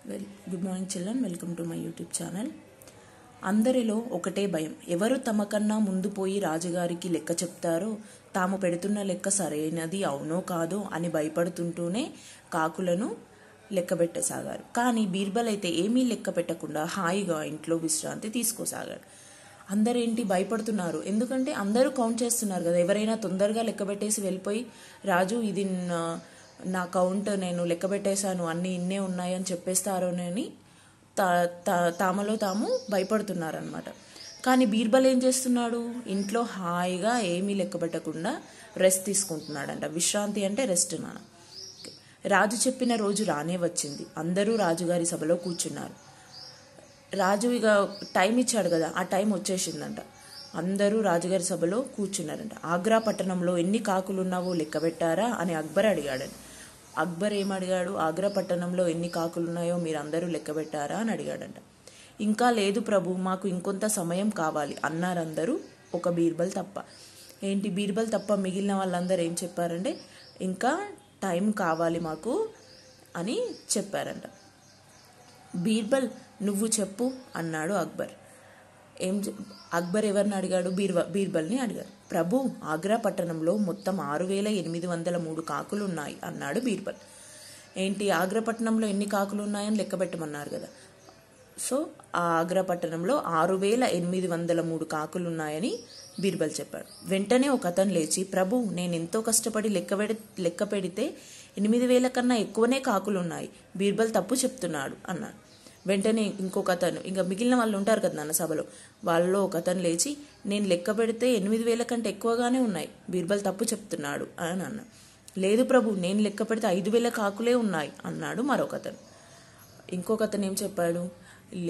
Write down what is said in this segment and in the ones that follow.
Good morning children, welcome to my YouTube channel. అందరిలో ఒకటే భయం. ఎవరు తమ కన్నా ముందు పోయి రాజుగారికి లెక్క చెప్తారో, తాము పెడుతున్న లెక్క సరైనది అవునో కాదో అని భయపడుతుంటూనే కాకులను లెక్క పెట్టసాగారు. కానీ బీర్బల్ అయితే ఏమీ లెక్క పెట్టకుండా హాయిగా ఇంట్లో విశ్రాంతి తీసుకోసాగాడు. అందరేంటి భయపడుతున్నారు, ఎందుకంటే అందరూ కౌంట్ చేస్తున్నారు కదా. ఎవరైనా తొందరగా లెక్క పెట్టేసి వెళ్ళిపోయి, రాజు ఇది నా కౌంట్, నేను లెక్క పెట్టేశాను, అన్నీ ఇన్నే ఉన్నాయని చెప్పేస్తారోనని తామలో తాము భయపడుతున్నారనమాట. కానీ బీర్బల్ ఏం చేస్తున్నాడు, ఇంట్లో హాయిగా ఏమీ లెక్క పెట్టకుండా రెస్ట్ తీసుకుంటున్నాడంట. విశ్రాంతి అంటే రెస్ట్ నాన్న. రాజు చెప్పిన రోజు రానే వచ్చింది. అందరూ రాజుగారి సభలో కూర్చున్నారు. రాజు ఇక టైం ఇచ్చాడు కదా, ఆ టైం వచ్చేసిందంట. అందరూ రాజుగారి సభలో కూర్చున్నారంట. ఆగ్రా పట్టణంలో ఎన్ని కాకులున్నావో లెక్క పెట్టారా అని అక్బర్ అడిగాడని. అక్బర్ ఏమడిగాడు, ఆగ్రా పట్టణంలో ఎన్ని కాకులున్నాయో మీరు అందరూ లెక్క పెట్టారా అని అడిగాడంట. ఇంకా లేదు ప్రభు, మాకు ఇంకొంత సమయం కావాలి అన్నారందరూ, ఒక బీర్బల్ తప్ప. ఏంటి, బీర్బల్ తప్ప మిగిలిన వాళ్ళందరూ ఏం చెప్పారంటే, ఇంకా టైం కావాలి మాకు అని చెప్పారంట. బీర్బల్ నువ్వు చెప్పు అన్నాడు అక్బర్. అక్బర్ ఎవరిని అడిగాడు, బీర్బల్ని అడిగాడు. ప్రభు, ఆగ్రా పట్టణంలో మొత్తం 6,803 కాకులు ఉన్నాయి అన్నాడు బీర్బల్. ఏంటి, ఆగ్రా పట్టణంలో ఎన్ని కాకులు ఉన్నాయని లెక్క పెట్టమన్నారు కదా. సో ఆ ఆగ్రా పట్టణంలో 6,803 కాకులు ఉన్నాయని బీర్బల్ చెప్పాడు. వెంటనే ఒక అతను లేచి, ప్రభు, నేను ఎంతో కష్టపడి లెక్క పెడితే 8,000 కన్నా ఎక్కువనే కాకులు ఉన్నాయి, బీర్బల్ తప్పు చెప్తున్నాడు అన్నాడు. వెంటనే ఇంకొక అతను, ఇంకా మిగిలిన వాళ్ళు ఉంటారు కదా నాన్న సభలో, వాళ్ళలో ఒక అతను లేచి, నేను లెక్క పెడితే 8,000 కంటే ఎక్కువగానే ఉన్నాయి, బీర్బల్ తప్పు చెప్తున్నాడు అని అన్నాడు. లేదు ప్రభు, నేను లెక్క పెడితే 5,000 కాకులే ఉన్నాయి అన్నాడు మరొక అతను. ఇంకొక అతను ఏం చెప్పాడు,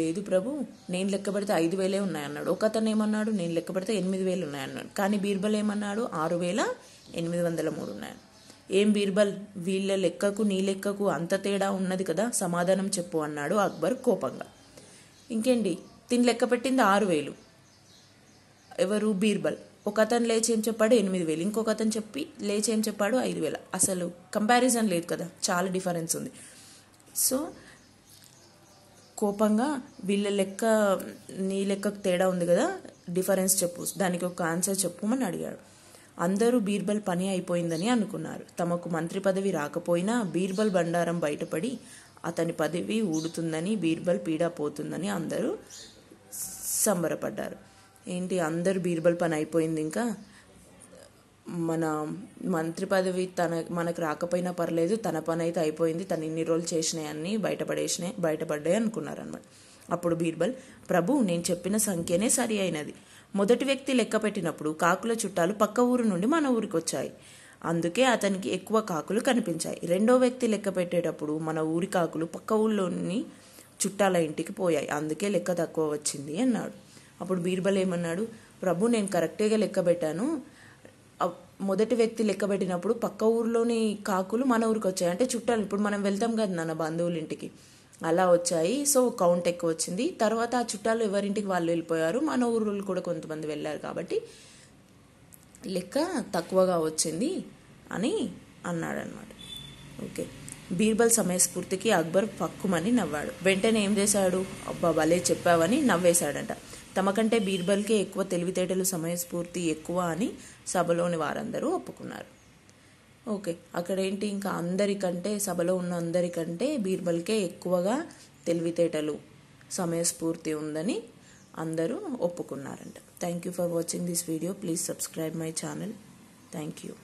లేదు ప్రభు, నేను లెక్క పెడితే 5,000 ఉన్నాయి అన్నాడు. ఒక అతను ఏమన్నాడు, నేను లెక్క పెడితే 8,000 ఉన్నాయి అన్నాడు. కానీ బీర్బల్ ఏమన్నాడు, 6,803 ఉన్నాయి. ఏం బీర్బల్, వీళ్ళ లెక్కకు నీ లెక్కకు అంత తేడా ఉన్నది కదా, సమాధానం చెప్పు అన్నాడు అక్బర్ కోపంగా. ఇంకేంటి, తిని లెక్క పెట్టింది 6,000, ఎవరు, బీర్బల్. ఒక అతను లేచి ఏం చెప్పాడు, 8,000. ఇంకొక అతను లేచి ఏం చెప్పాడు, 5,000. అసలు కంపారిజన్ లేదు కదా, చాలా డిఫరెన్స్ ఉంది. సో కోపంగా, వీళ్ళ లెక్క నీ లెక్కకు తేడా ఉంది కదా, డిఫరెన్స్ చెప్పు, దానికి ఒక ఆన్సర్ చెప్పమని అడిగాడు. అందరూ బీర్బల్ పని అయిపోయిందని అనుకున్నారు. తమకు మంత్రి పదవి రాకపోయినా బీర్బల్ బండారం బయటపడి అతని పదవి ఊడుతుందని, బీర్బల్ పీడ పోతుందని అందరూ సంబరపడ్డారు. ఏంటి, అందరూ బీర్బల్ పని అయిపోయింది, ఇంకా మన మంత్రి పదవి మనకు రాకపోయినా పర్లేదు, తన పని అయితే అయిపోయింది, తను ఇన్ని రోజులు చేసినాయి అన్నీ బయటపడ్డాయి అనుకున్నారన్నమాట. అప్పుడు బీర్బల్, ప్రభు, నేను చెప్పిన సంఖ్యనే సరి అయినది. మొదటి వ్యక్తి లెక్క పెట్టినప్పుడు కాకుల చుట్టాలు పక్క ఊరు నుండి మన ఊరికి వచ్చాయి, అందుకే అతనికి ఎక్కువ కాకులు కనిపించాయి. రెండో వ్యక్తి లెక్క పెట్టేటప్పుడు మన ఊరి కాకులు పక్క ఊళ్ళోని చుట్టాల ఇంటికి పోయాయి, అందుకే లెక్క తక్కువ వచ్చింది అన్నాడు. అప్పుడు బీర్బల్ ఏమన్నాడు, ప్రభు, నేను కరెక్ట్గా లెక్క పెట్టాను. మొదటి వ్యక్తి లెక్క పెట్టినప్పుడు పక్క ఊర్లోని కాకులు మన ఊరికి వచ్చాయి, అంటే చుట్టాలు, ఇప్పుడు మనం వెళ్తాం కదా నాన్న బంధువుల ఇంటికి, అలా వచ్చాయి. సో కౌంట్ ఎక్కువ వచ్చింది. తర్వాత ఆ చుట్టాలు ఎవరింటికి వాళ్ళు వెళ్ళిపోయారు, మన ఊరు కూడా కొంతమంది వెళ్ళారు, కాబట్టి లెక్క తక్కువగా వచ్చింది అని అన్నాడనమాట. ఓకే, బీర్బల్ సమయస్ఫూర్తికి అక్బర్ పక్కుమని నవ్వాడు. వెంటనే ఏం చేశాడు, అబ్బా భలే చెప్పావని నవ్వేశాడంట. తమకంటే బీర్బల్కే ఎక్కువ తెలివితేటలు, సమయస్ఫూర్తి ఎక్కువ అని సభలోని వారందరూ ఒప్పుకున్నారు. ఓకే, అక్కడేంటి, ఇంకా అందరికంటే, సభలో ఉన్న అందరికంటే బీర్బల్కే ఎక్కువగా తెలివితేటలు, సమయస్ఫూర్తి ఉందని అందరూ ఒప్పుకున్నారంట. Thank you for watching this video. Please subscribe my channel. Thank you.